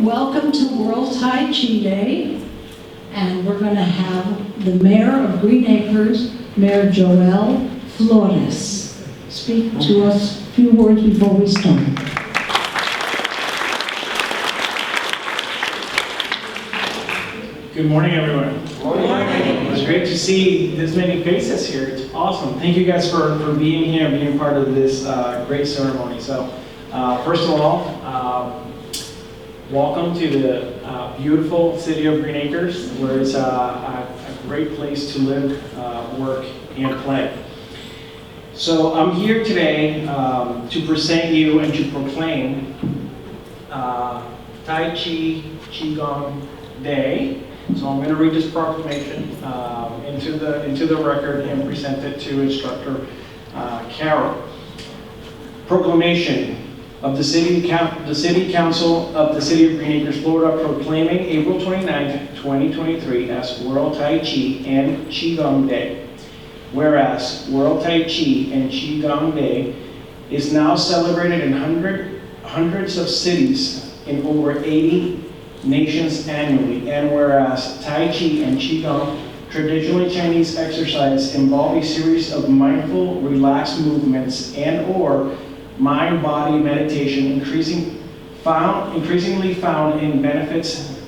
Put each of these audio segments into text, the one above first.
Welcome to World Tai Chi Day, and we're going to have the Mayor of Green Acres, Mayor Joel Flores, speak to us a few words before we start. Good morning, everyone. Good morning. It's great to see this many faces here. It's awesome. Thank you guys for being here and being part of this great ceremony. So, first of all, welcome to the beautiful city of Green Acres, where it's a great place to live, work, and play. So I'm here today to present you and to proclaim Tai Chi Qigong Day. So I'm going to read this proclamation into the record and present it to Instructor Carol. Proclamation of the City Council of the City of Green Acres, Florida, proclaiming April 29th, 2023 as World Tai Chi and Qigong Day. Whereas World Tai Chi and Qigong Day is now celebrated in hundreds of cities in over 80 nations annually, and whereas Tai Chi and Qigong, traditionally Chinese exercise, involve a series of mindful, relaxed movements and/or mind-body meditation, increasingly found in benefits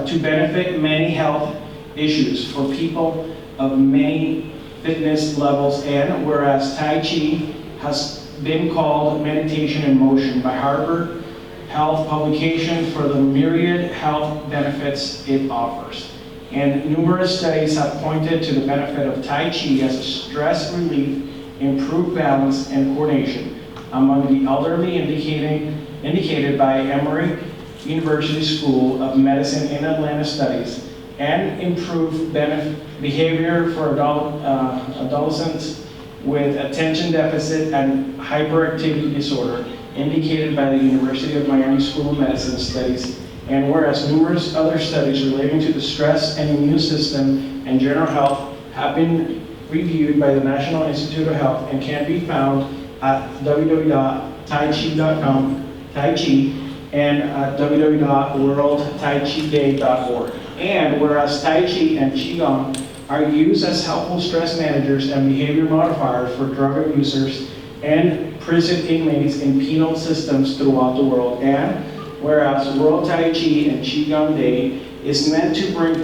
to benefit many health issues for people of many fitness levels, and whereas Tai Chi has been called meditation in motion by Harvard Health publication for the myriad health benefits it offers. And numerous studies have pointed to the benefit of Tai Chi as a stress relief, improved balance and coordination among the elderly, indicated by Emory University School of Medicine in Atlanta studies, and improved behavior for adolescents with attention deficit and hyperactivity disorder, indicated by the University of Miami School of Medicine studies. And whereas numerous other studies relating to the stress and immune system and general health have been reviewed by the National Institute of Health and can be found at www.taichi.com, Tai Chi, and at www.worldtaichiday.org. And whereas Tai Chi and Qigong are used as helpful stress managers and behavior modifiers for drug abusers and prison inmates in penal systems throughout the world, and whereas World Tai Chi and Qigong Day is meant to bring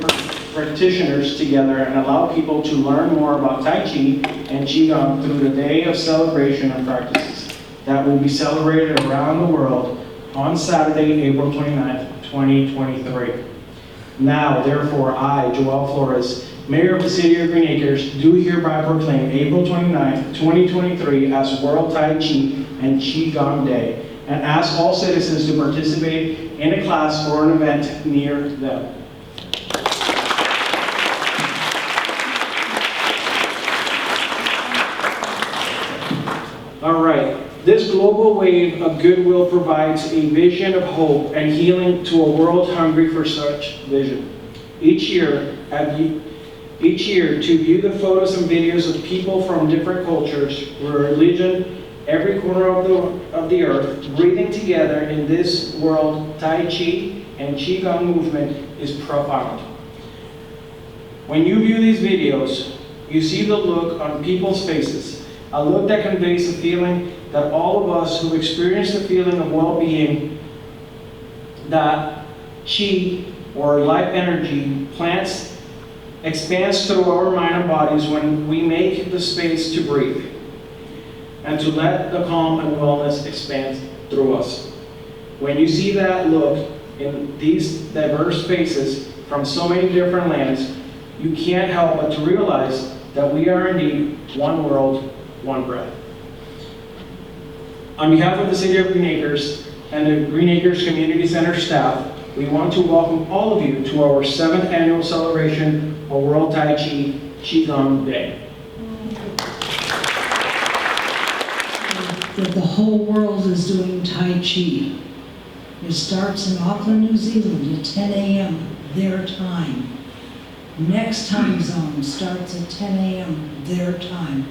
practitioners together and allow people to learn more about Tai Chi and Qigong through the day of celebration and practices that will be celebrated around the world on Saturday, April 29th, 2023. Now, therefore, I, Joel Flores, Mayor of the City of Green Acres, do hereby proclaim April 29th, 2023 as World Tai Chi and Qigong Day, and ask all citizens to participate in a class or an event near them. All right. This global wave of goodwill provides a vision of hope and healing to a world hungry for such vision. Each year, to view the photos and videos of people from different cultures, religion, every corner of the earth, breathing together in this world Tai Chi and Qigong movement is profound. When you view these videos, you see the look on people's faces, a look that conveys a feeling that all of us who experience the feeling of well-being, that Qi, or life energy, expands through our mind and bodies when we make the space to breathe, and to let the calm and wellness expand through us. When you see that look in these diverse faces from so many different lands, you can't help but to realize that we are indeed one world, one breath. On behalf of the City of Green Acres and the Green Acres Community Center staff, we want to welcome all of you to our 7th annual celebration of World Tai Chi Qigong Day. That the whole world is doing Tai Chi. It starts in Auckland, New Zealand at 10 a.m. their time. Next time zone starts at 10 a.m. their time,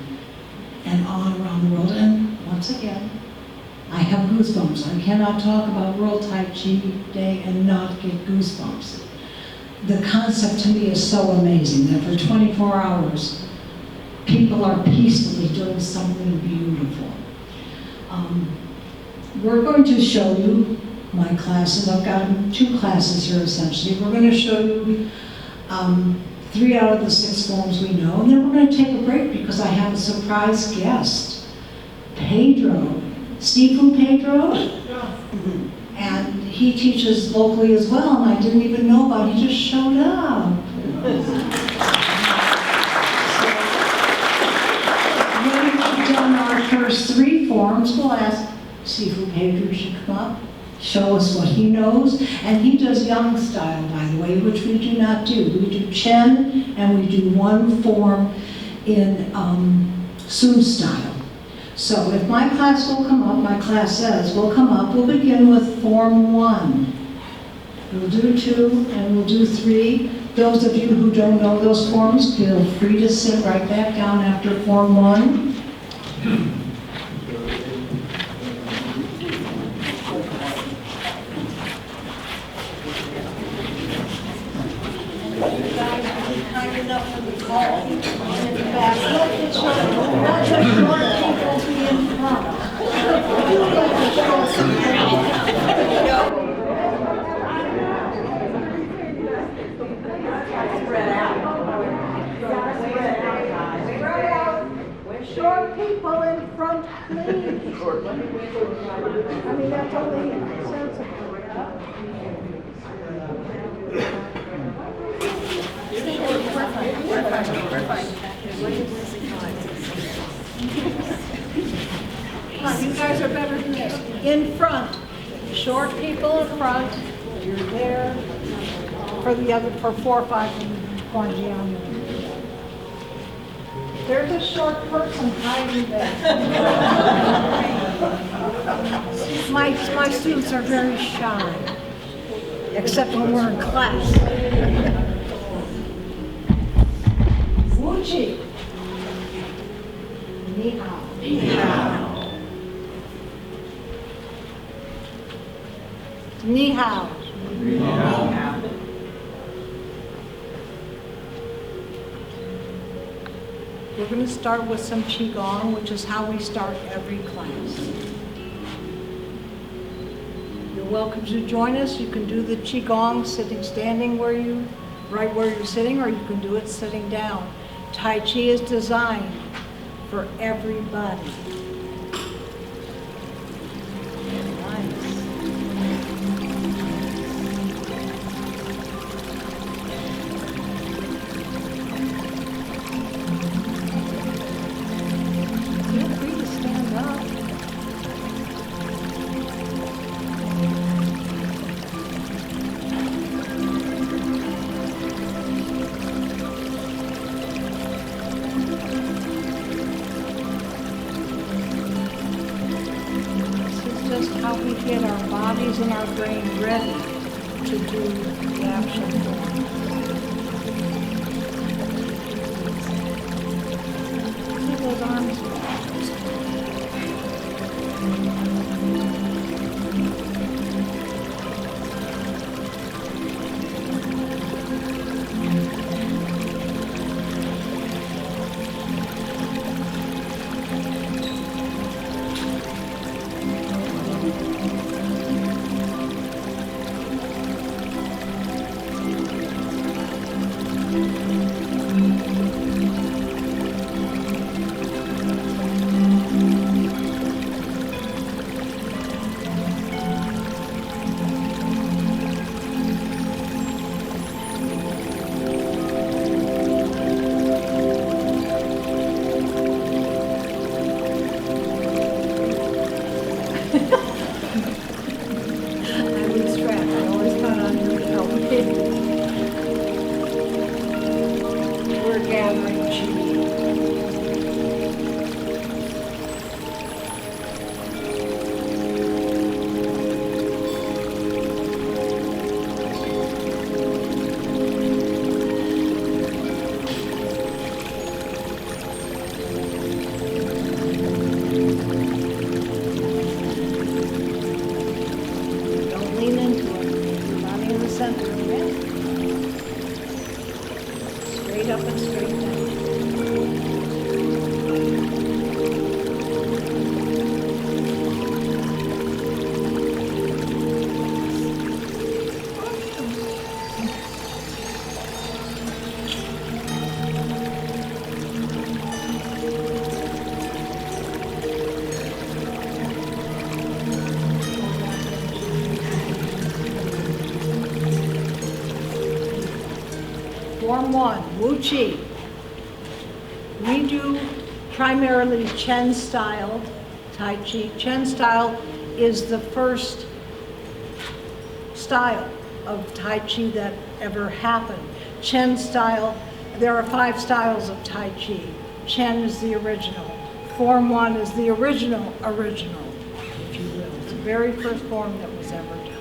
and on around the world. And once again, I have goosebumps. I cannot talk about World Tai Chi Day and not get goosebumps. The concept to me is so amazing that for 24 hours, people are peacefully doing something beautiful. We're going to show you my classes. I've got 2 classes here essentially. We're going to show you 3 out of the 6 forms we know, and then we're going to take a break because I have a surprise guest, Pedro. Stifu Pedro? And he teaches locally as well, and I didn't even know about it. He just showed up. When we've done our first 3 forms, we'll ask Stifu Pedro to come up, show us what he knows. And he does Yang style, by the way, which we do not do. We do Chen, and we do 1 form in Sun style. So if my class will come up, my class says will come up, we'll begin with Form 1. We'll do 2 and we'll do 3. Those of you who don't know those forms, feel free to sit right back down after Form 1. Kind enough for the call in the back. Not just short people be in front. Spread out. Short people in front, please. I mean, that's only sensible. Come on, you guys are better than this. In front. Short people in front. You're there. For the other, for 4 or 5 Guangiano. There's a short person hiding there. My students are very shy. Except when we're in class. Wuchi. Ni hao. Ni hao. Ni hao. Ni hao. We're going to start with some Qigong, which is how we start every class. You're welcome to join us. You can do the Qigong sitting, standing right where you're sitting, or you can do it sitting down. Tai Chi is designed for everybody. Feel free to stand up. How we get our bodies and our brain ready to do the action form. See those arms? Form 1, Wu Chi. We do primarily Chen style Tai Chi. Chen style is the first style of Tai Chi that ever happened. Chen style, there are 5 styles of Tai Chi. Chen is the original. Form 1 is the original, if you will. It's the very first form that was ever done.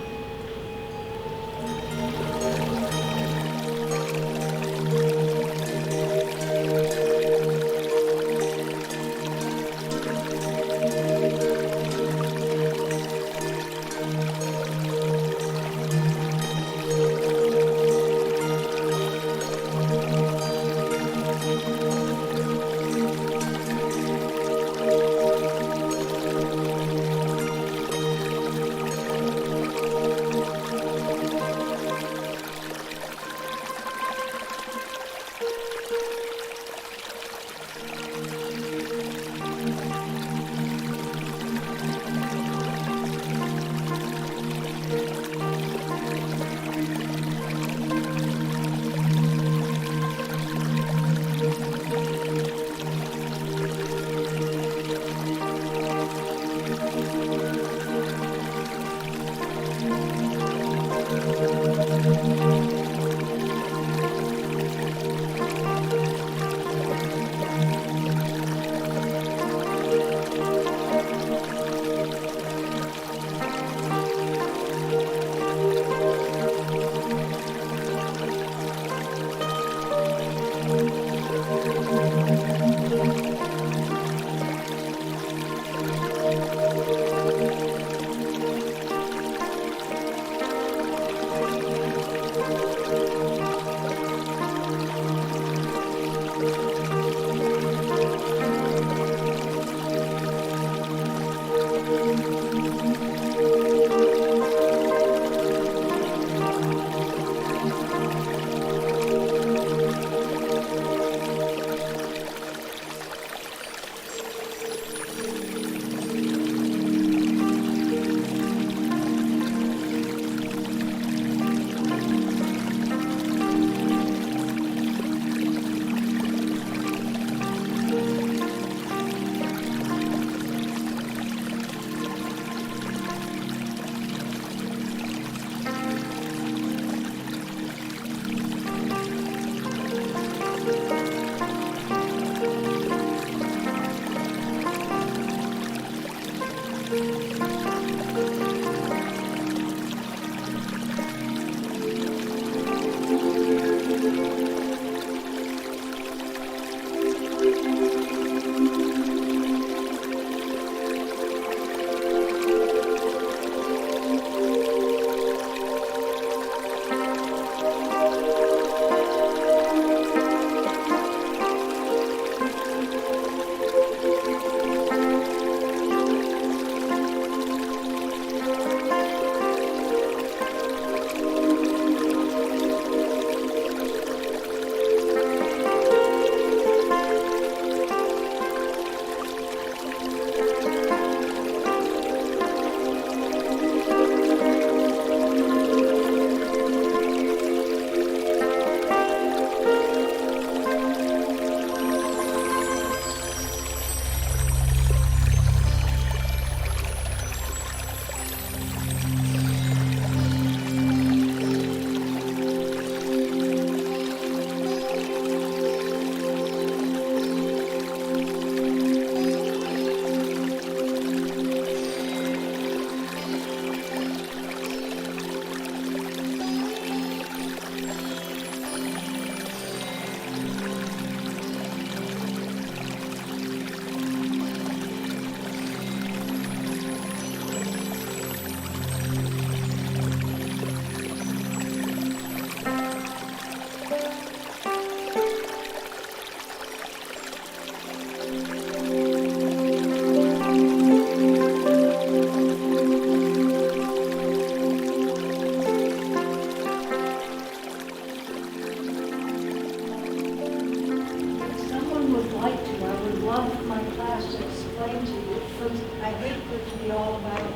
love my class to explain to you. First, I hate for it to be all about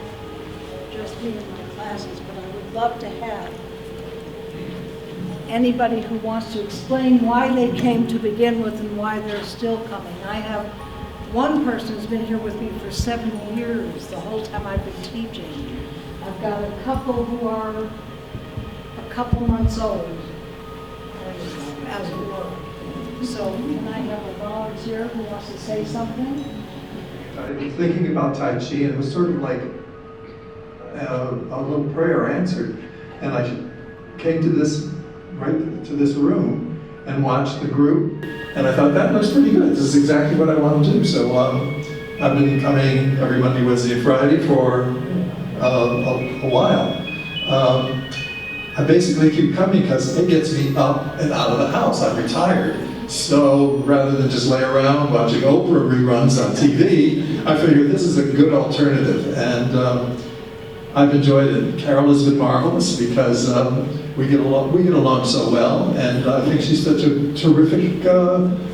just me and my classes, but I would love to have anybody who wants to explain why they came to begin with and why they're still coming. I have one person who's been here with me for 7 years, the whole time I've been teaching. I've got a couple who are a couple months old, as it were. So can I have a volunteer who wants to say something? I was thinking about Tai Chi, and it was sort of like a little prayer answered. And I came to this, right to this room and watched the group, and I thought that looks pretty good. This is exactly what I want to do. So I've been coming every Monday, Wednesday, and Friday for a while. I basically keep coming because it gets me up and out of the house. I'm retired. So rather than just lay around watching Oprah reruns on TV, I figured this is a good alternative. And I've enjoyed it. Carol has been marvelous because we get along so well, and I think she's such a terrific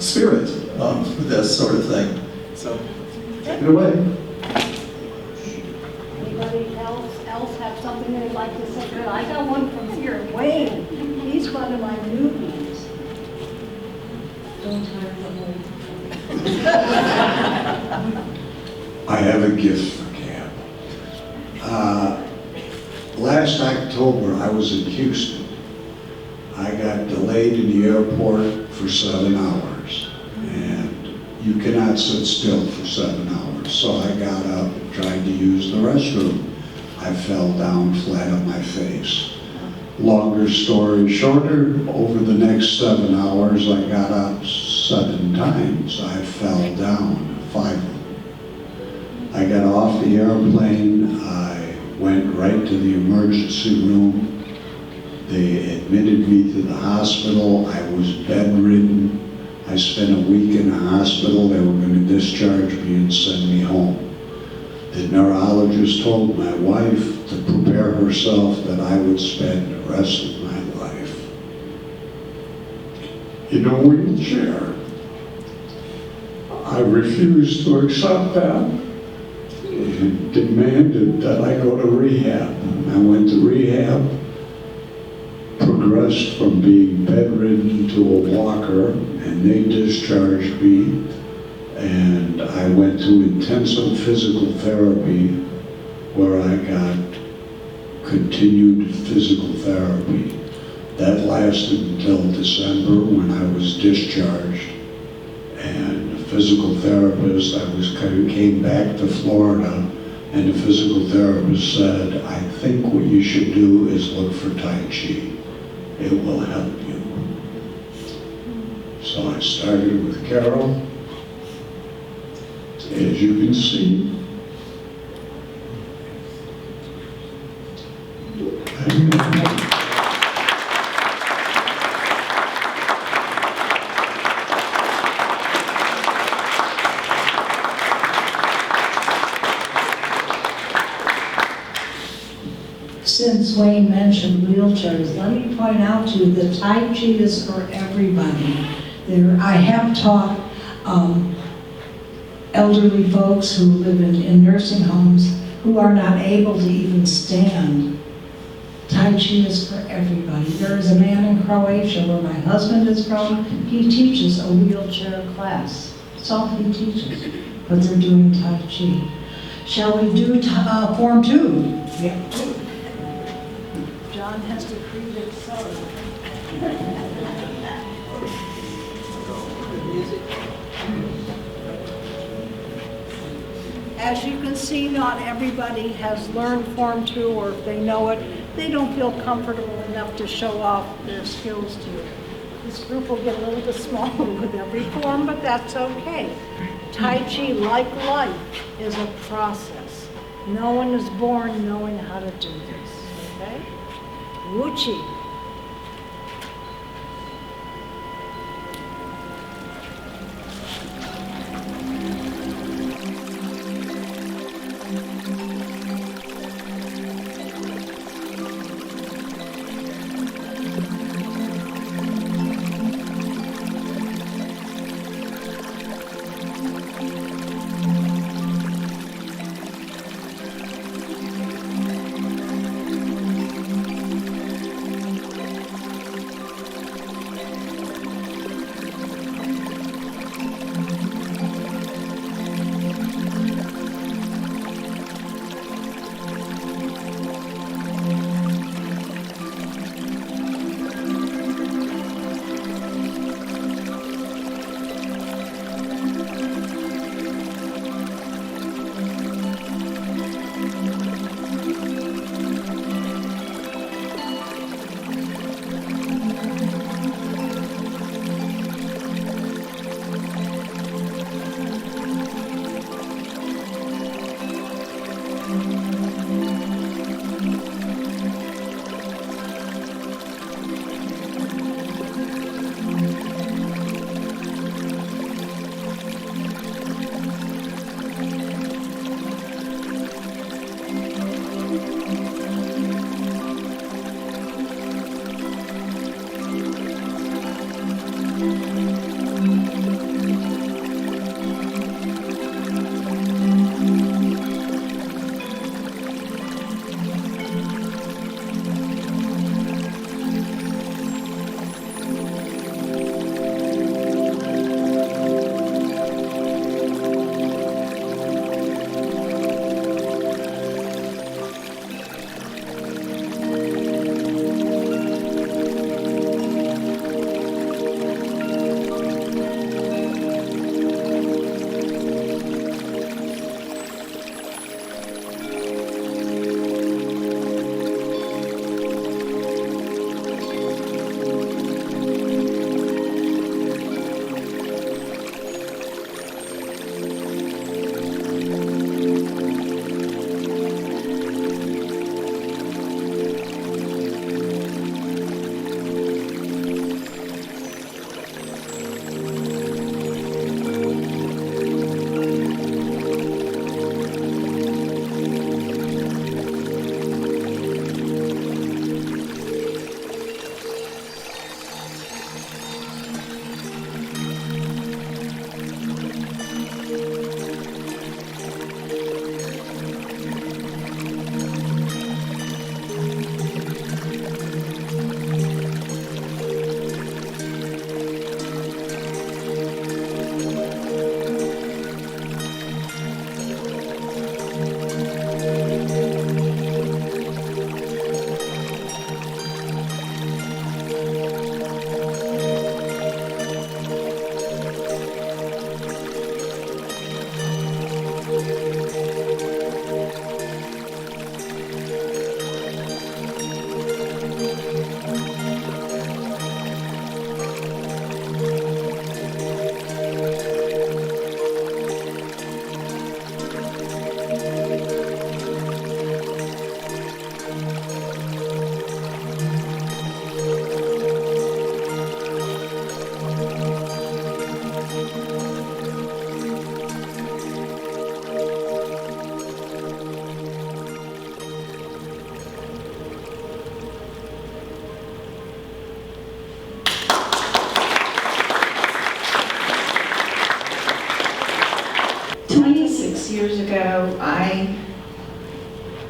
spirit for this sort of thing. So, take it away. Anybody else have something they'd like to say? Good, I got one from here, Wayne. He's one of my newbies. Don't tire the I have a gift for Cam. Last October, I was in Houston. I got delayed in the airport for 7 hours, and you cannot sit still for 7 hours. So I got up and tried to use the restroom. I fell down flat on my face. Longer story shorter, over the next 7 hours, I got up 7 times. I fell down 5 of them. I got off the airplane. I went right to the emergency room. They admitted me to the hospital. I was bedridden. I spent a week in the hospital. They were going to discharge me and send me home. The neurologist told my wife to prepare herself that I would spend the rest of my life in a wheelchair. I refused to accept that and demanded that I go to rehab. I went to rehab, progressed from being bedridden to a walker, and they discharged me. And I went to intensive physical therapy where I got continued physical therapy. That lasted until December when I was discharged. And the physical therapist, came back to Florida, and the physical therapist said, I think what you should do is look for Tai Chi. It will help you. So I started with Carol. As you can see, Since Wayne mentioned wheelchairs, let me point out to you that Tai Chi is for everybody. I have taught elderly folks who live in nursing homes who are not able to even stand. Tai Chi is for everybody. There is a man in Croatia where my husband is from. He teaches a wheelchair class. That's all he teaches. But they're doing Tai Chi. Shall we do Form 2? Yeah. John has to read it, sorry. As you can see, not everybody has learned Form 2, or if they know it, they don't feel comfortable enough to show off their skills to you. This group will get a little bit smaller with every form, but that's okay. Tai Chi, like life, is a process. No one is born knowing how to do this, okay? Wu Chi.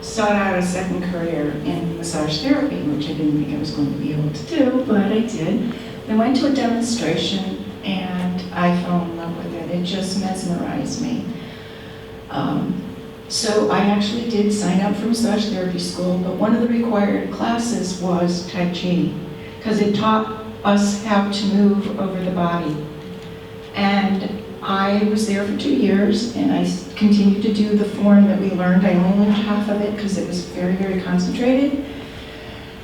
sought out a second career in massage therapy, which I didn't think I was going to be able to do, but I did. I went to a demonstration and I fell in love with it. It just mesmerized me. So I actually did sign up for massage therapy school, but one of the required classes was Tai Chi, because it taught us how to move over the body. And I was there for 2 years, and I continued to do the form that we learned. I only learned half of it because it was very, very concentrated.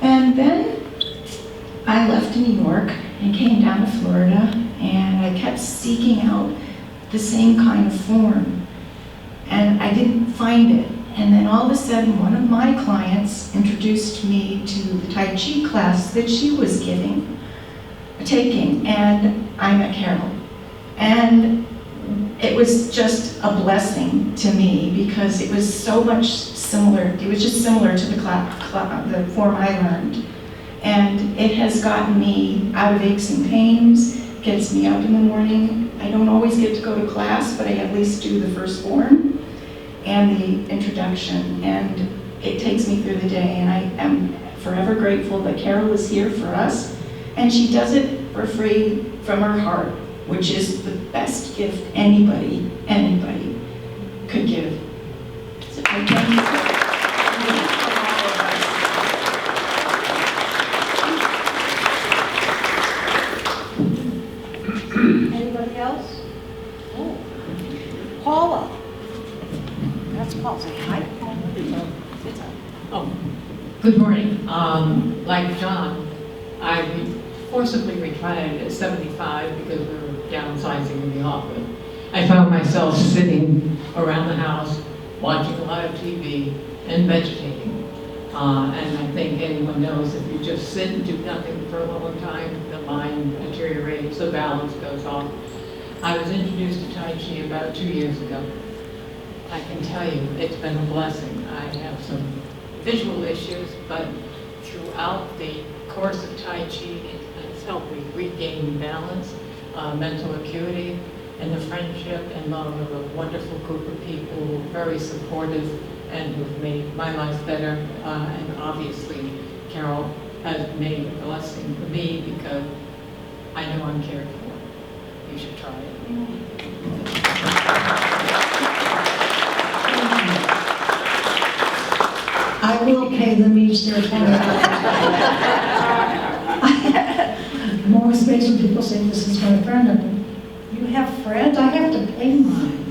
And then I left New York and came down to Florida, and I kept seeking out the same kind of form. And I didn't find it. And then all of a sudden, one of my clients introduced me to the Tai Chi class that she was taking, and I met Carol. And it was just a blessing to me because it was so much similar. It was just similar to the form I learned. And it has gotten me out of aches and pains, gets me up in the morning. I don't always get to go to class, but I at least do the first form and the introduction, and it takes me through the day, and I am forever grateful that Carol is here for us, and she does it for free from her heart, which is the best gift anybody could give. So I thank you for anybody else? Oh, Paula. That's Paula. Say hi, Paula. Oh, good morning. Like John, I forcibly retired at 75 because we were downsizing in the office. I found myself sitting around the house, watching a lot of TV and meditating. And I think anyone knows if you just sit and do nothing for a long time, the mind deteriorates, the balance goes off. I was introduced to Tai Chi about 2 years ago. I can tell you, it's been a blessing. I have some visual issues, but throughout the course of Tai Chi, it's helped me regain balance, mental acuity, and the friendship and love of a wonderful group of people, very supportive, and who've made my life better. And obviously, Carol has made a blessing for me because I know I'm cared for. You should try it. I will pay them each their $20. I'm always amazed when people say, this is my friend. I'm like, you have friends? I have to pay mine.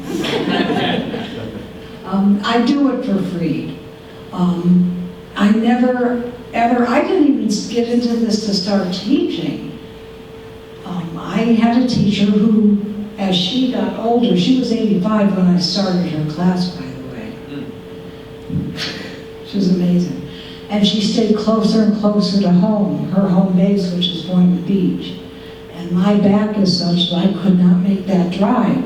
I do it for free. I never, ever, I didn't even get into this to start teaching. I had a teacher who, as she got older, she was 85 when I started her class, by the way. She was amazing. And she stayed closer and closer to home, her home base, which is Boynton Beach. And my back is such that I could not make that drive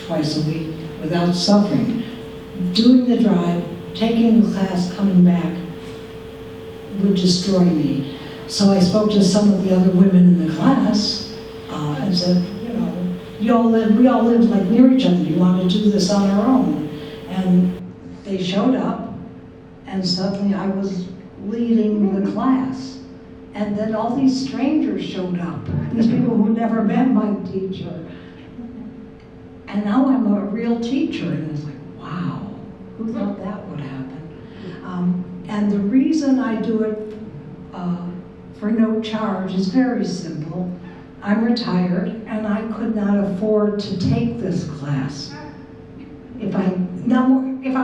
twice a week without suffering. Doing the drive, taking the class, coming back would destroy me. So I spoke to some of the other women in the class and said, you know, we all live like near each other. You want to do this on our own? And they showed up, and suddenly I was leading the class. And then all these strangers showed up, these people who never met my teacher. And now I'm a real teacher, and it's like, wow, who thought that would happen? And the reason I do it for no charge is very simple. I'm retired, and I could not afford to take this class. If I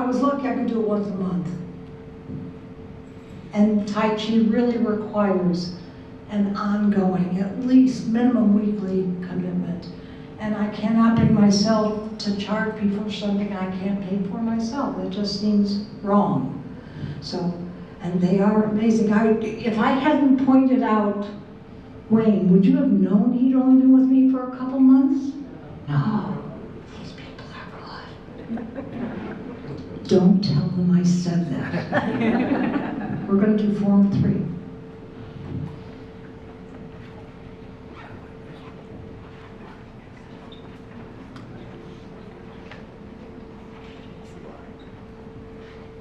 was lucky, I could do it once a month. And Tai Chi really requires an ongoing, at least minimum weekly commitment. And I cannot bring myself to charge people for something I can't pay for myself. It just seems wrong. So, and they are amazing. If I hadn't pointed out Wayne, would you have known he'd only been with me for a couple months? No, these people are good. Don't tell them I said that. We're going to do Form 3.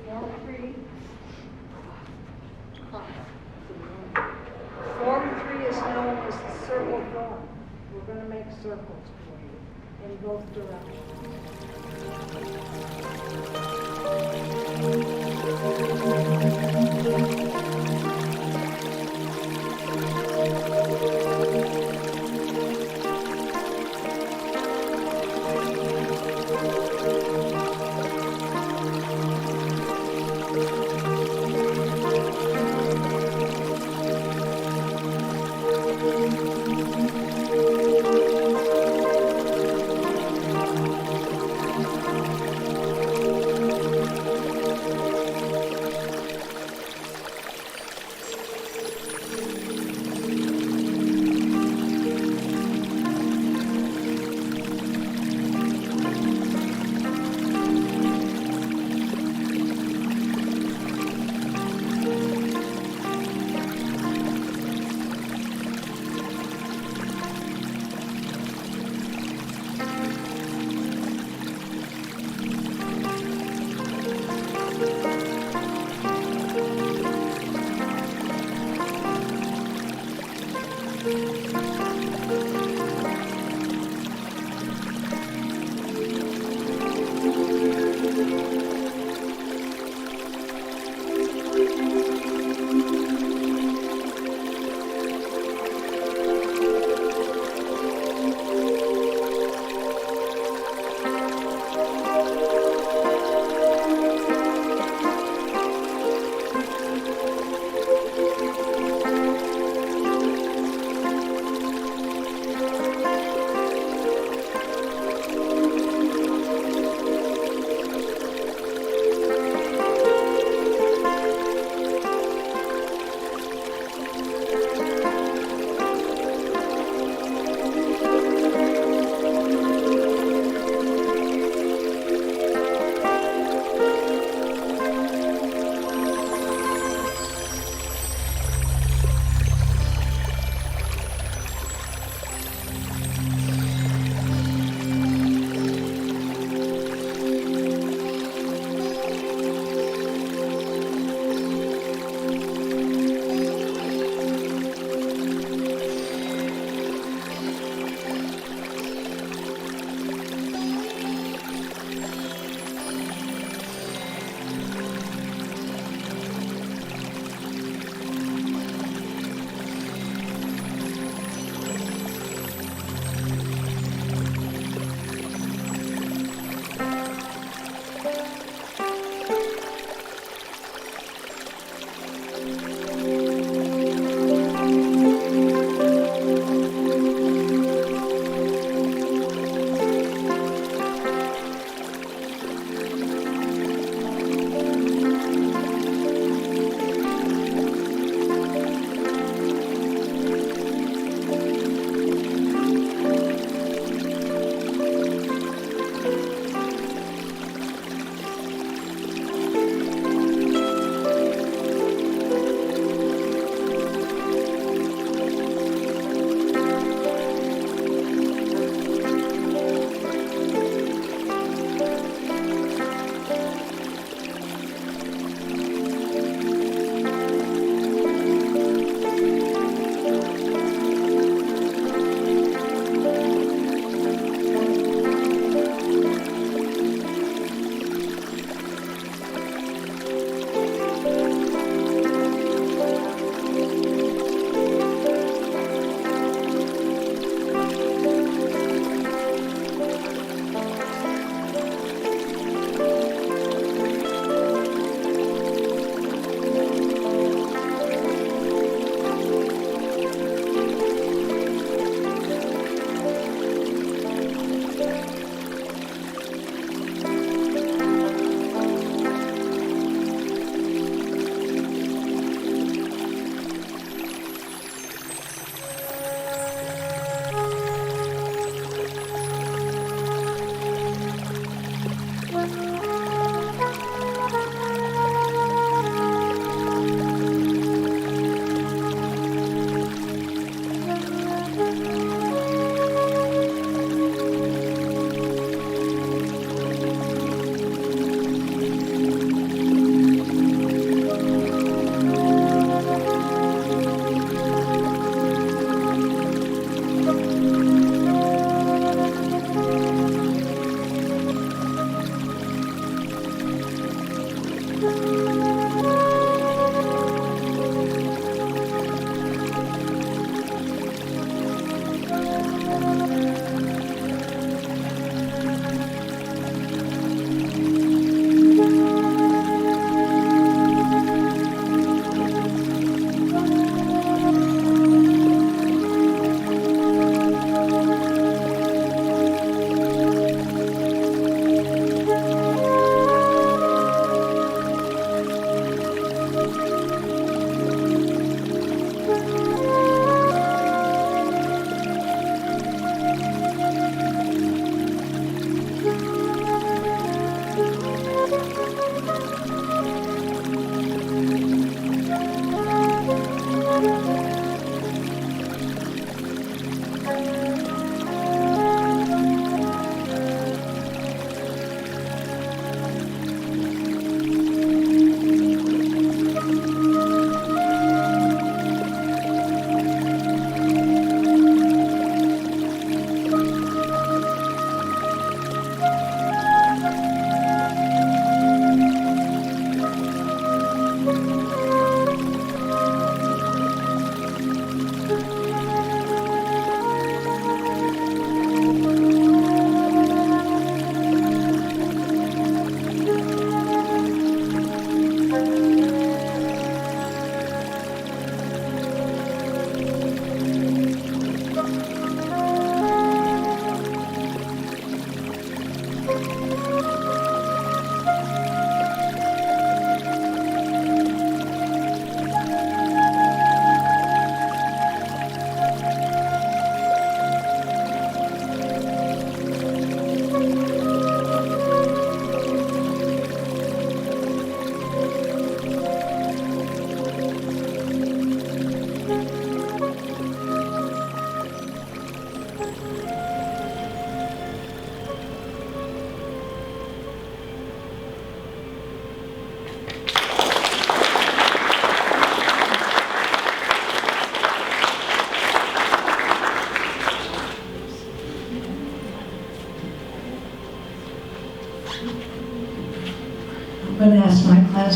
Form 3. make circles for you in both directions.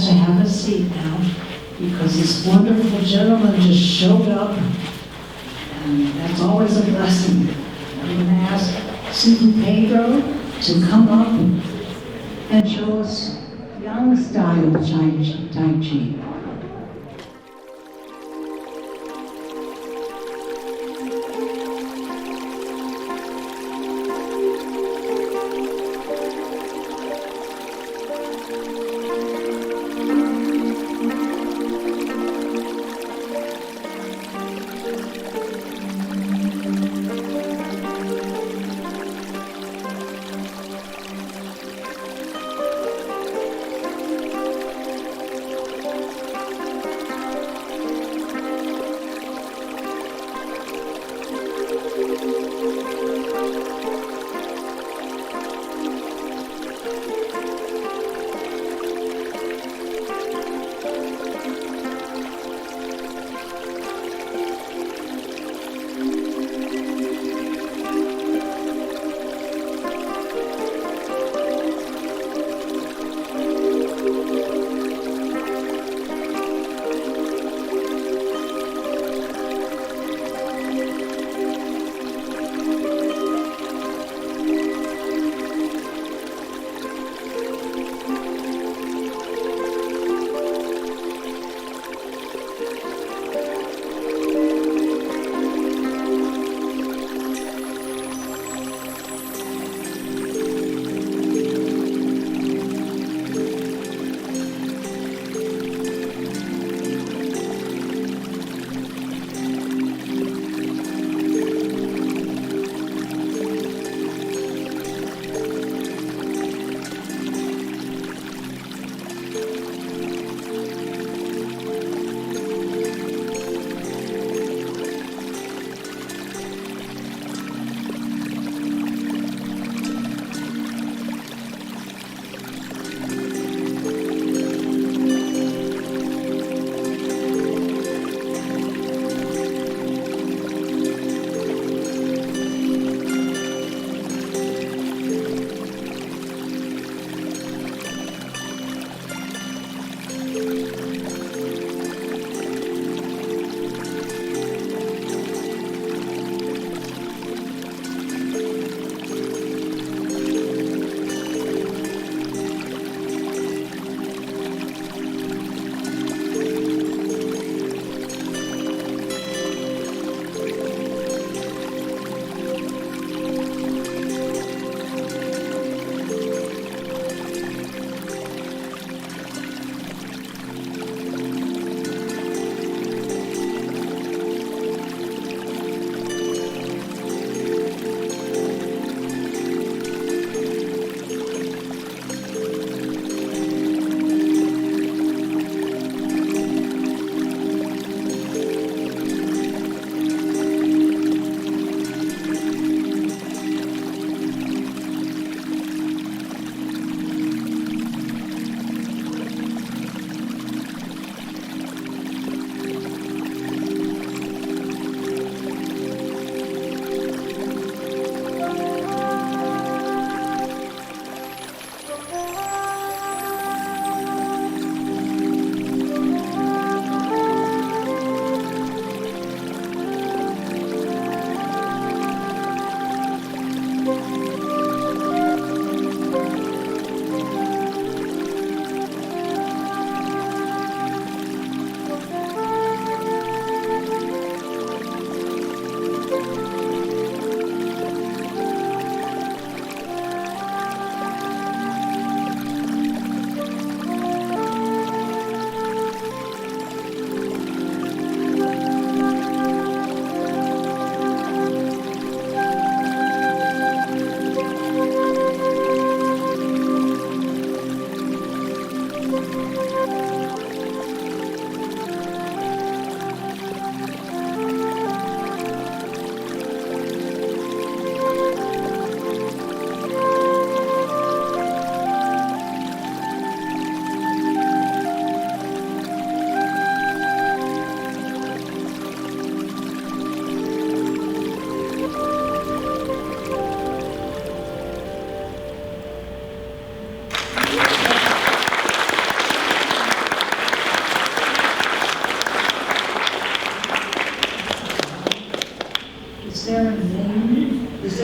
has to have a seat now because this wonderful gentleman just showed up, and that's always a blessing. I'm going to ask Susan Pedro to come up and show us young style Tai Chi.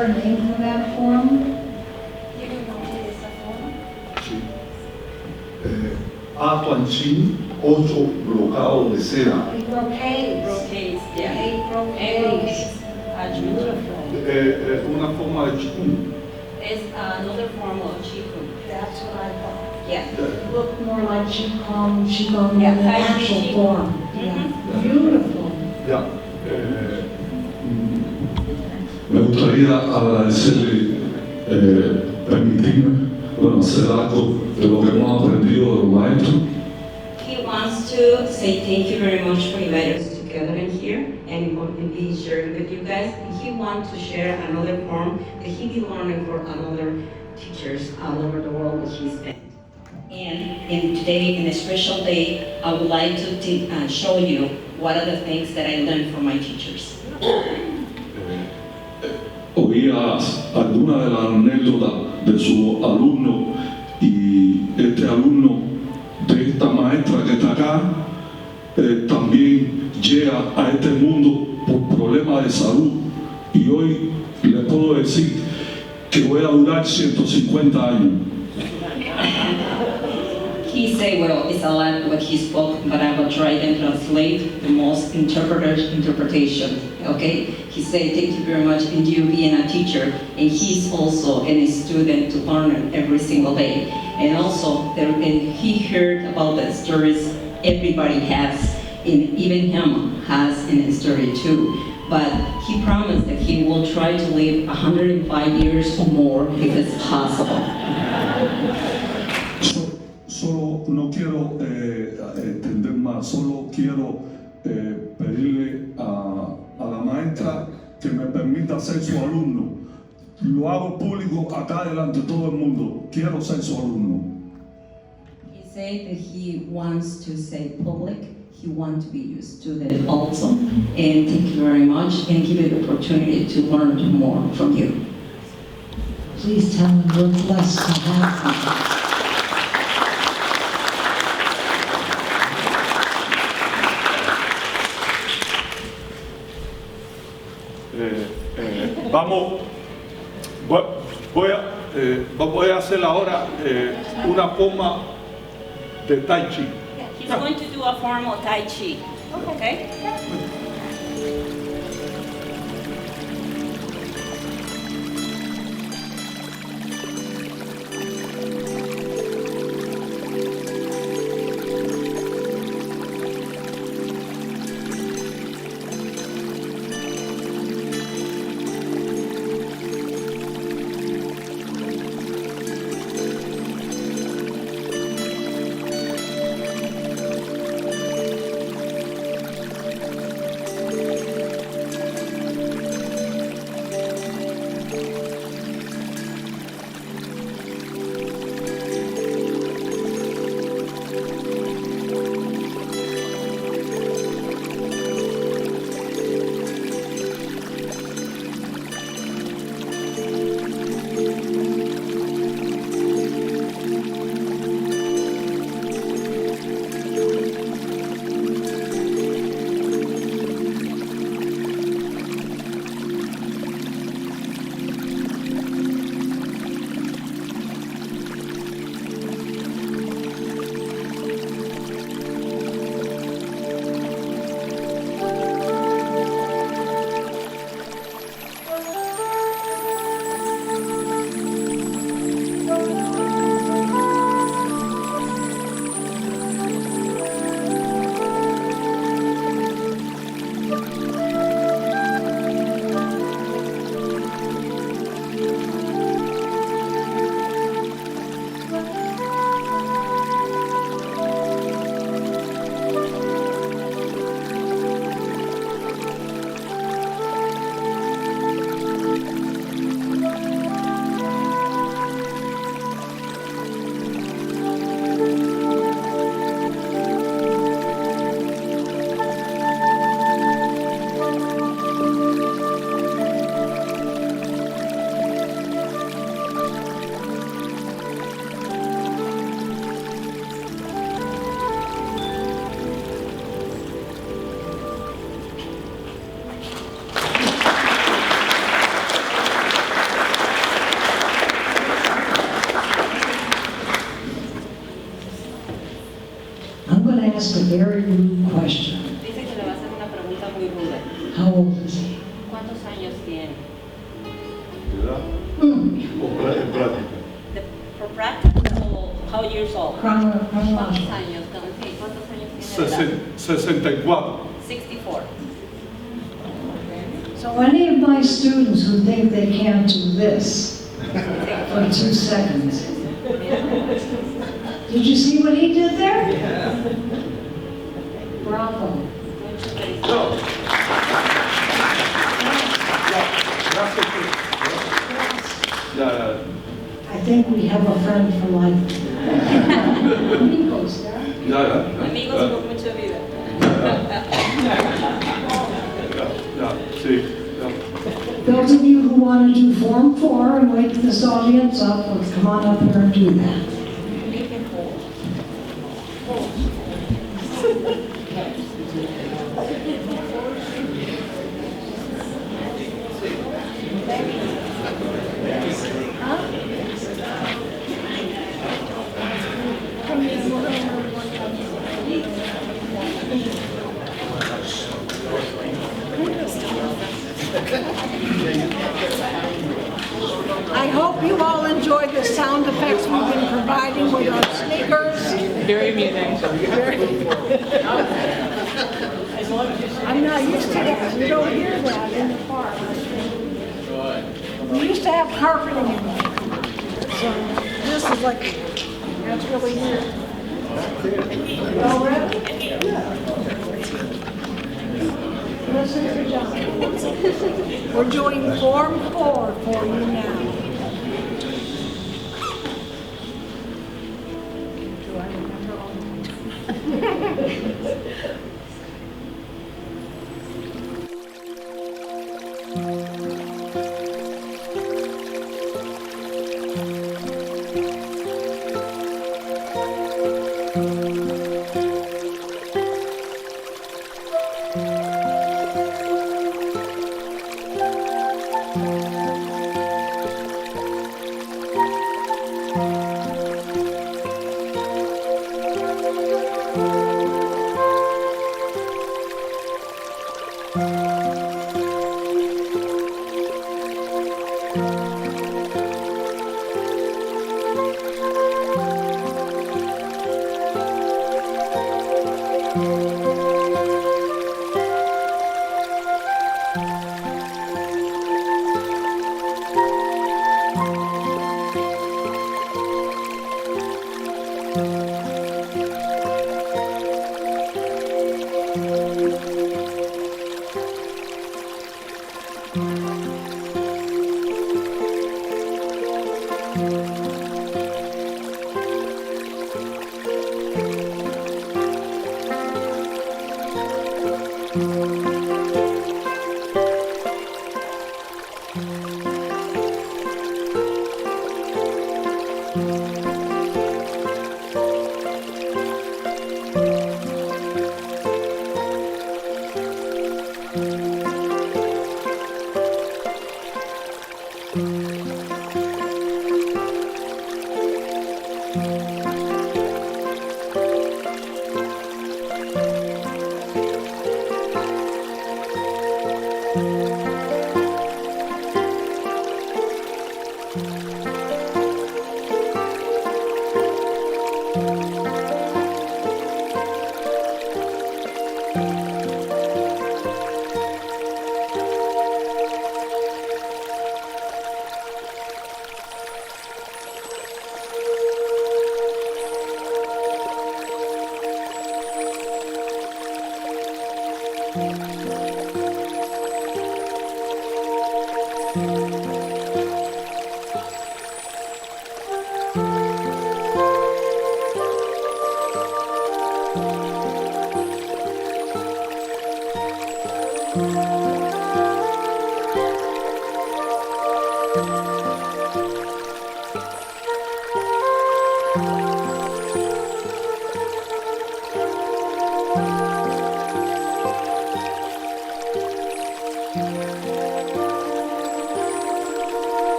there a name for that form? Sí. Atuanchi, 8 blocados de cera. Brocades. Brocades, yeah. 8 brocades. Beautiful. Una forma de Qigong. It's another form of Qigong. That's what I thought. Yeah. Look more like Qigong Yeah, than the Tai Chi actual Qigong. form. Mhm. Beautiful. Ya. Me gustaría agradecerle, permitirme, hacer algo de lo que hemos aprendido de los maestros. He wants to say thank you very much for inviting us together in here and be sharing with you guys. He wants to share another form that he be learning for another teachers all over the world that he spent. And today, in a special day, I would like to show you what are the things that I learned from my teachers. Oías alguna de las anécdotas de su alumno y este alumno de esta maestra que está acá también llega a este mundo por problemas de salud y hoy le puedo decir que voy a durar 150 años. He said, well, it's a lot what he spoke, but I will try and translate the most interpretation, okay? He said, thank you very much, and you being a teacher, and he's also a student to learn every single day. And also, and he heard about the stories everybody has, and even him has a story too. But he promised that he will try to live 105 years or more if it's possible. Solo no quiero extender más, solo quiero pedirle a la maestra que me permita ser su alumno. Lo hago público acá delante de todo el mundo. Quiero ser su alumno. He said that he wants to say public, he wants to be your student also. And thank you very much and give you the opportunity to learn more from you. Please tell him we're blessed to have him. Voy a hacer ahora una forma de Tai Chi. He's going to do a form of Tai Chi, okay? very rude question. Dice que le va a hacer una pregunta muy ruda. How old is he? ¿Cuántos años tiene? En práctica. For practice o how years old? ¿Cuántos Chronological. años? Sí, ¿cuántos años tiene? 64. 64. So any of my students who think they can't do this for 2 seconds, did you see what he did there? Bravo. I think we have a friend for life. Amigos, yeah? Amigos por mucha vida. Those of you who want to do Form 4 and wake this audience up, let's come on up here and do that. I hope you all enjoy the sound effects we've been providing with our sneakers. Very amusing. I'm not used to that. You don't hear that in the park. We used to have carpeting in there. So this is like, that's really weird. Oh, really? Listen to John. We're doing Form 4 for you now. Do I remember all the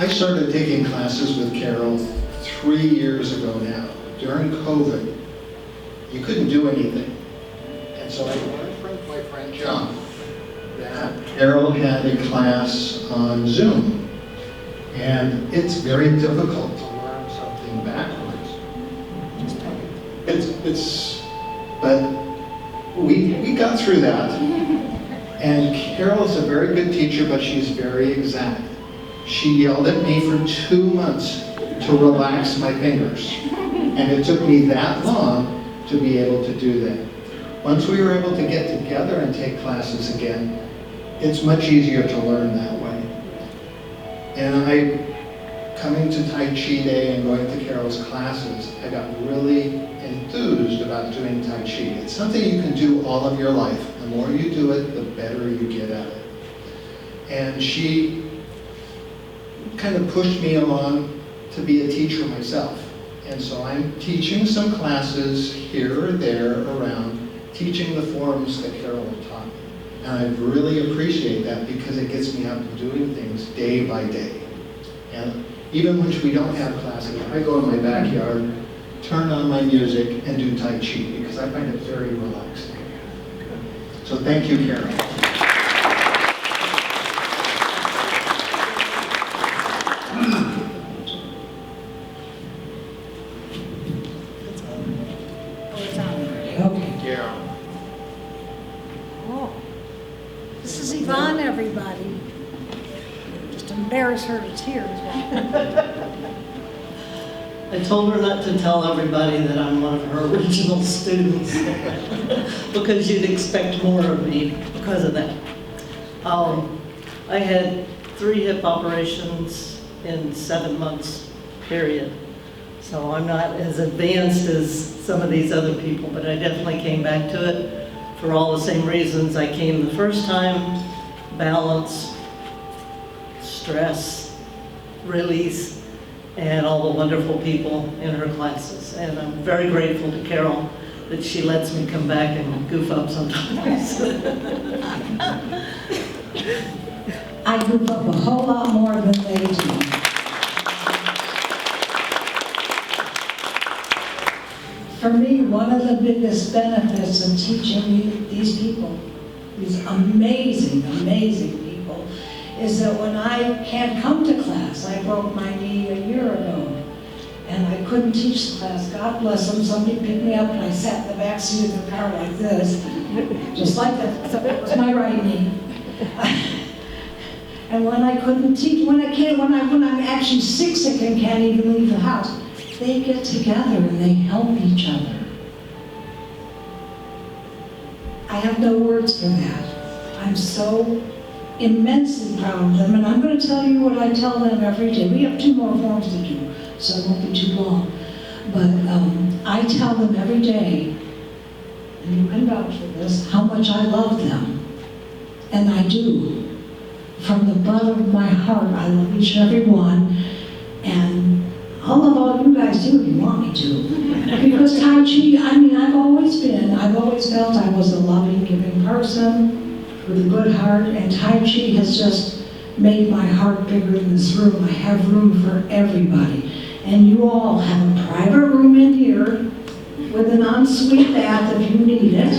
I started taking classes with Carol 3 years ago now. During COVID, you couldn't do anything. And so I learned from my friend John that Carol had a class on Zoom. And it's very difficult to learn something backwards. But we got through that. And Carol's a very good teacher, but she's very exact. She yelled at me for 2 months to relax my fingers. And it took me that long to be able to do that. Once we were able to get together and take classes again, it's much easier to learn that way. And coming to Tai Chi Day and going to Carol's classes, I got really enthused about doing Tai Chi. It's something you can do all of your life. The more you do it, the better you get at it. And she kind of pushed me along to be a teacher myself. And so I'm teaching some classes here or there around, teaching the forms that Carol had taught me. And I really appreciate that because it gets me out to doing things day by day. And even when we don't have classes, I go in my backyard, turn on my music, and do Tai Chi because I find it very relaxing. So thank you, Carol. Okay. Yeah. Oh, this is Yvonne, everybody. Just embarrass her to tears. I told her not to tell everybody that I'm one of her original students because you'd expect more of me because of that. I had 3 hip operations in 7 months, period. So I'm not as advanced as some of these other people, but I definitely came back to it for all the same reasons I came the first time: balance, stress, release, and all the wonderful people in her classes. And I'm very grateful to Carol that she lets me come back and goof up sometimes. I goof up a whole lot more than they do. For me, one of the biggest benefits of teaching these people, these amazing, amazing people, is that when I can't come to class, I broke my knee a year ago, and I couldn't teach the class. God bless them, somebody picked me up and I sat in the back seat of the car like this, just like that, except it was my right knee. And when I couldn't teach, when I'm actually sick and can't even leave the house, they get together and they help each other. I have no words for that. I'm so immensely proud of them, and I'm going to tell you what I tell them every day. We have 2 more forms to do, so it won't be too long. But I tell them every day, and you can vouch for this, how much I love them. And I do. From the bottom of my heart, I love each and every one. And I'll love all you guys too if you want me to. Because Tai Chi, I've always felt I was a loving, giving person with a good heart, and Tai Chi has just made my heart bigger in this room. I have room for everybody. And you all have a private room in here with an ensuite bath if you need it.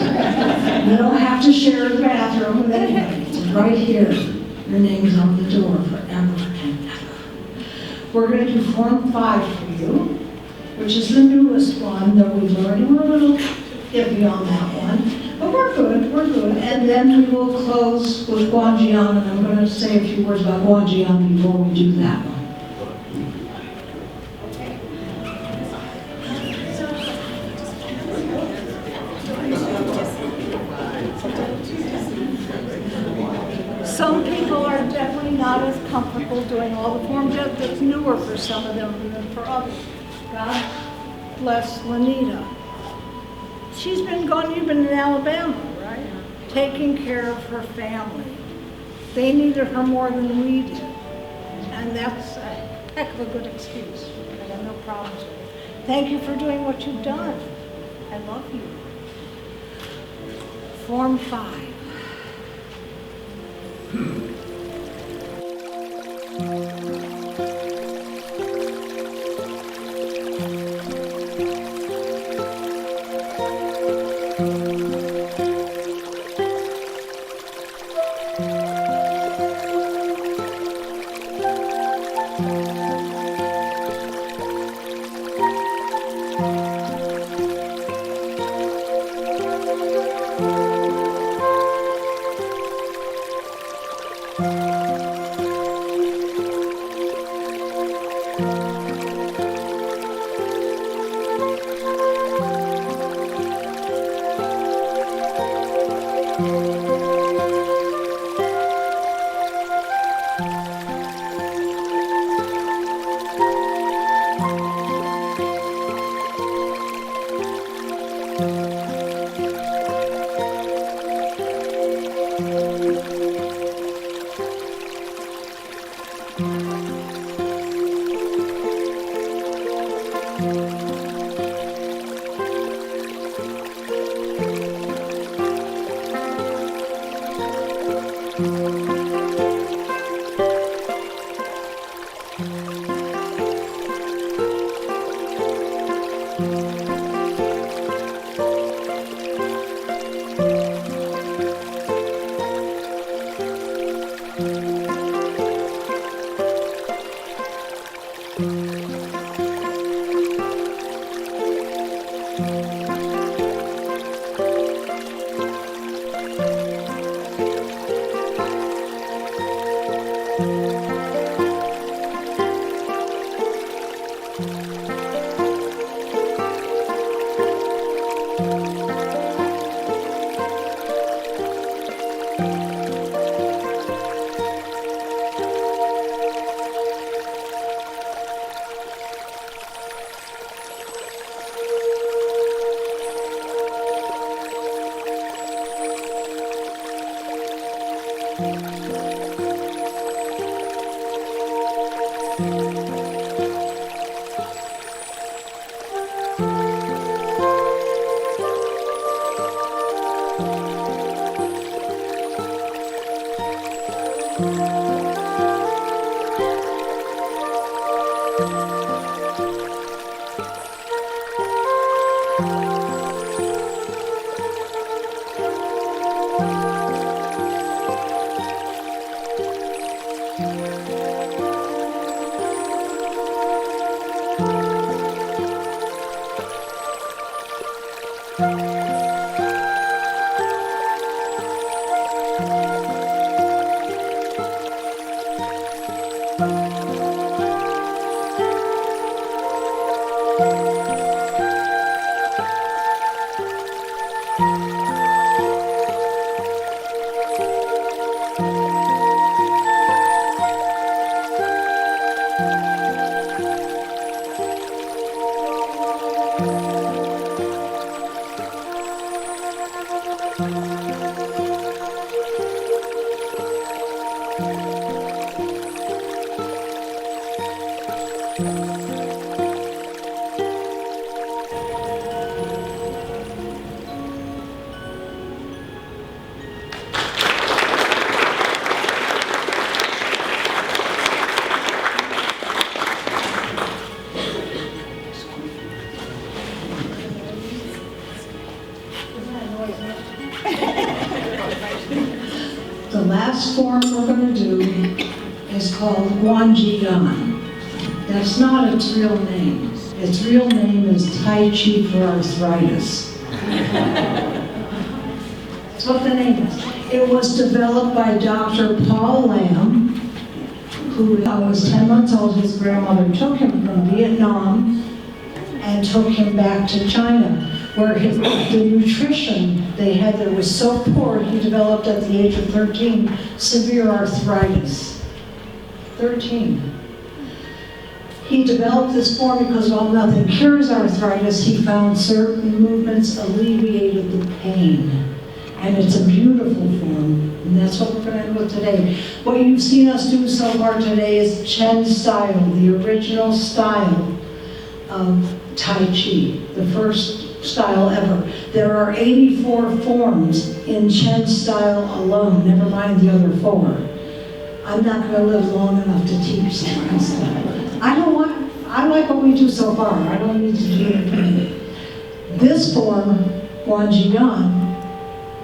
You don't have to share the bathroom with anybody. It's right here. Your name's on the door forever and ever. We're going to do Form 5 for you, which is the newest one that we've learned. We're a little iffy on that one, but we're good. And then we will close with Guanjian, and I'm going to say a few words about Guanjian before we do that one. Some people are definitely not as comfortable doing all the forms. That's newer for some of them than for others. God bless Lanita. You've been in Alabama, right? Taking care of her family. They needed her more than we did. And that's a heck of a good excuse. I have no problems with it. Thank you for doing what you've done. I love you. Form 5. The last form we're going to do is called Qigong. That's not its real name. Its real name is Tai Chi for arthritis. That's what the name is. It was developed by Dr. Paul Lam, who was 10 months old. His grandmother took him from Vietnam and took him back to China, where the nutrition they had there was so poor, he developed at the age of 13 severe arthritis. 13. He developed this form because while nothing cures arthritis, he found certain movements alleviated the pain. And it's a beautiful form, and that's what we're going to end with today. What you've seen us do so far today is Chen style, the original style of Tai Chi, the first style ever. There are 84 forms in Chen style alone, never mind the other 4. I'm not going to live long enough to teach Chen style. I like what we do so far. I don't need to do anything. This form, Qigong,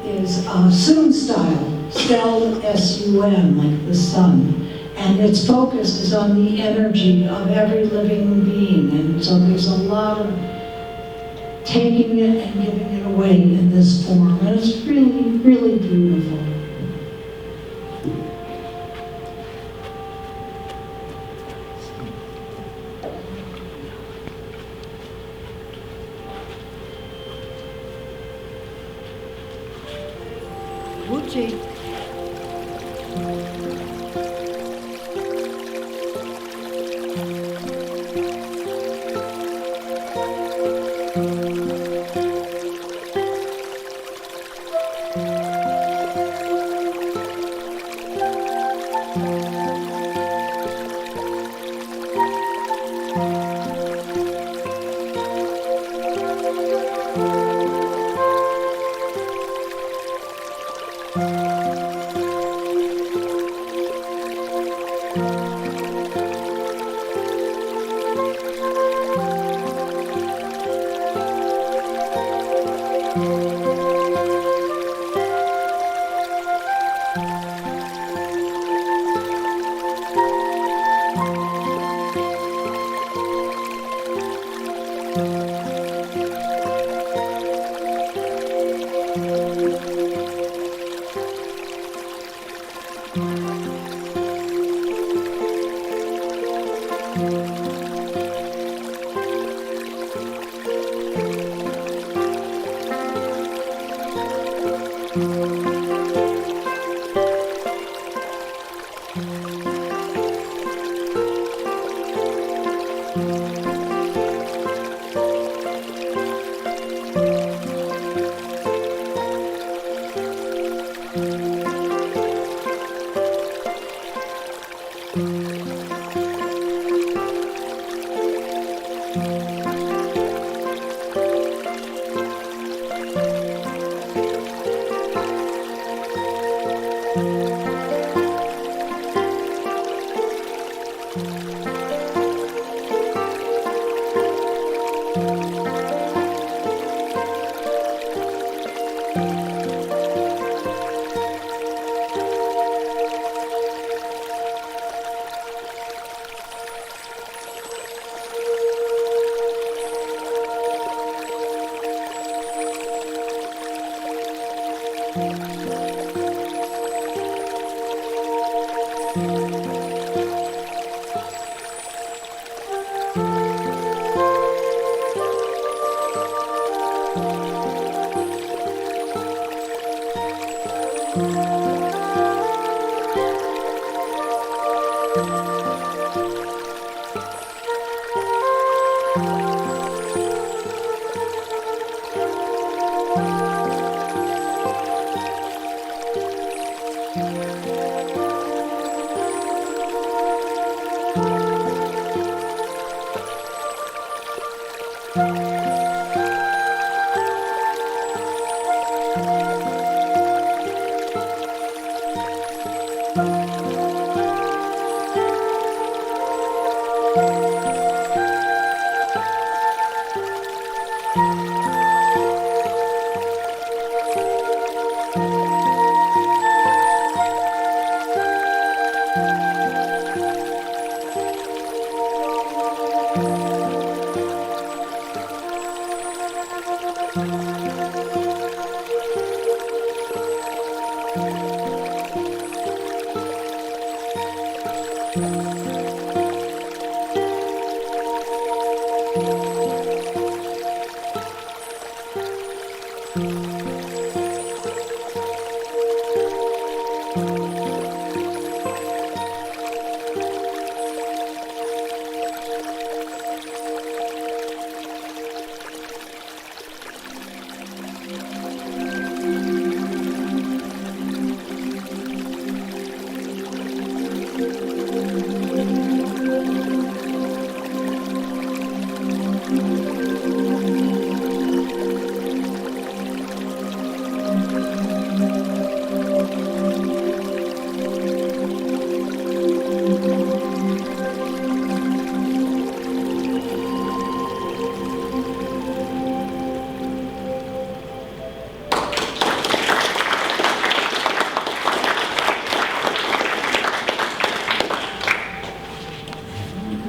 is Sun style, spelled S-U-N, like the sun. And its focus is on the energy of every living being. And so there's a lot of taking it and giving it away in this form. And it's really, really beautiful. Wuchi.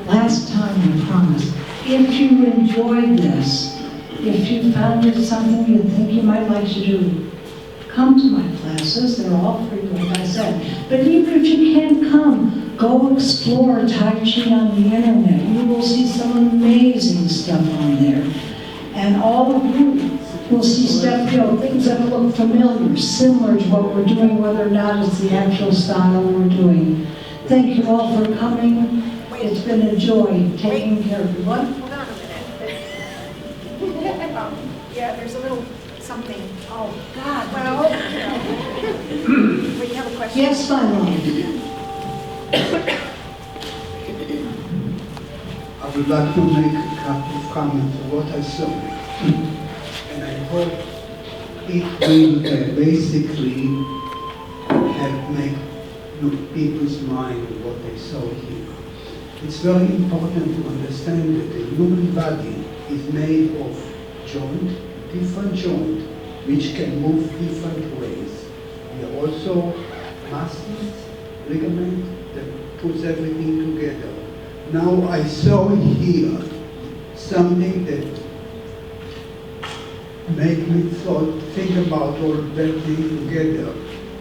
Last time, I promise. If you enjoyed this, if you found it something you think you might like to do, come to my classes. They're all free, like I said. But even if you can't come, go explore Tai Chi on the internet. You will see some amazing stuff on there. And all of you will see stuff, things that look familiar, similar to what we're doing, whether or not it's the actual style we're doing. Thank you all for coming. It's been a joy taking care of you. What? Hold on a minute. Yeah, there's a little something. Oh, God. Well, you have a question? Yes, my love. I would like to make a couple of comments on what I saw. And I hope it will basically help make people's mind what they saw here. It's very important to understand that the human body is made of different joints, which can move different ways. We are also muscles, ligament, that puts everything together. Now I saw here something that made me think about all that thing together,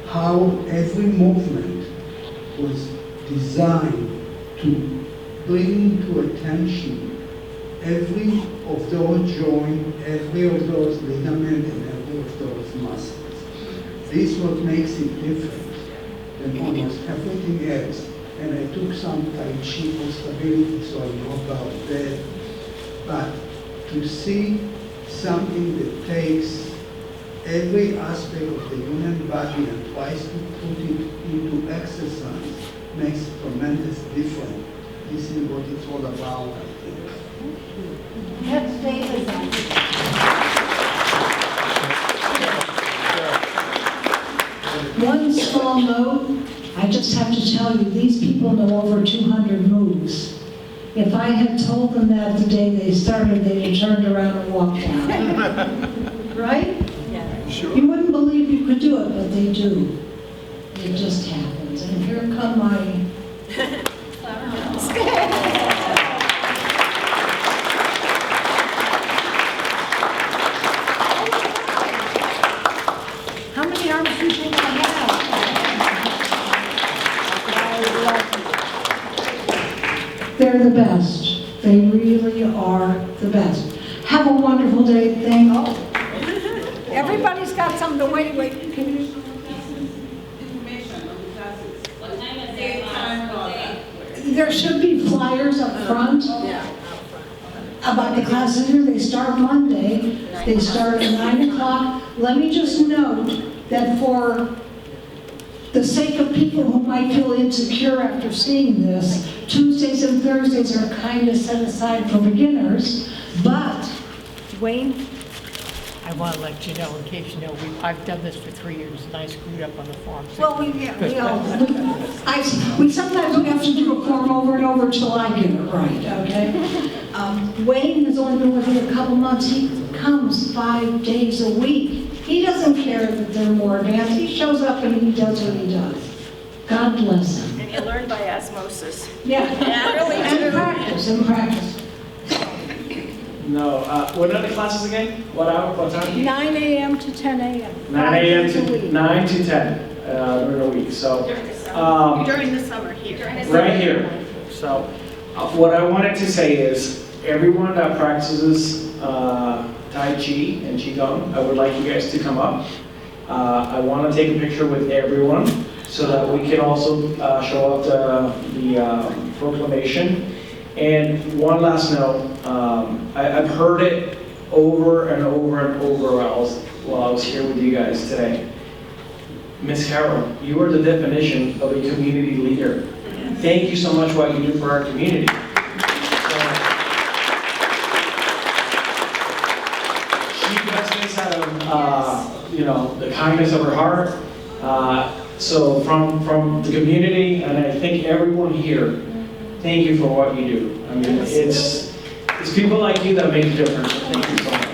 how every movement was designed to bring to attention every of those joints, every of those ligaments, and every of those muscles. This is what makes it different than almost everything else. And I took some Tai Chi for stability, so I know about that. But to see something that takes every aspect of the human body and tries to put it into exercise makes a tremendous difference. This is what it's all about, I think. Next David. One small note, I just have to tell you, these people know over 200 moves. If I had told them that the day they started, they'd have turned around and walked out. Right? Yeah. Sure. You wouldn't believe you could do it, but they do. It just happens. And here come my... How many They're the best. They really are the best. Have a wonderful day. Thank you. Everybody's got something to wait, can you? There should be flyers up front about the classes here. They start Monday. They start at 9 o'clock. Let me just note that for the sake of people who might feel insecure after seeing this, Tuesdays and Thursdays are kind of set aside for beginners, but Wayne? I want to let you know, in case you know, I've done this for 3 years and I screwed up on the form. Well, we sometimes we have to do a form over and over till I get it right, okay? Wayne has only been with me a couple months. He comes 5 days a week. He doesn't care that they're more advanced. He shows up and he does what he does. God bless him. And you learn by osmosis. Yeah. Really And practice, and practice. No, what are the classes again? What hour, what time? 9 a.m. to 10 a.m. 9 a.m. 5 days a to week. 9 to 10 during the week. So During the summer here. right here. So what I wanted to say is everyone that practices Tai Chi and Qigong, I would like you guys to come up. I want to take a picture with everyone so that we can also show up the proclamation. And one last note, I've heard it over and over and over while I was here with you guys today. Miss Carol, you are the definition of a community leader. Thank you so much for what you do for our community. She does this out of the kindness of her heart. So from the community, and I think everyone here, thank you for what you do. I mean, it's people like you that make a difference. Thank you so much.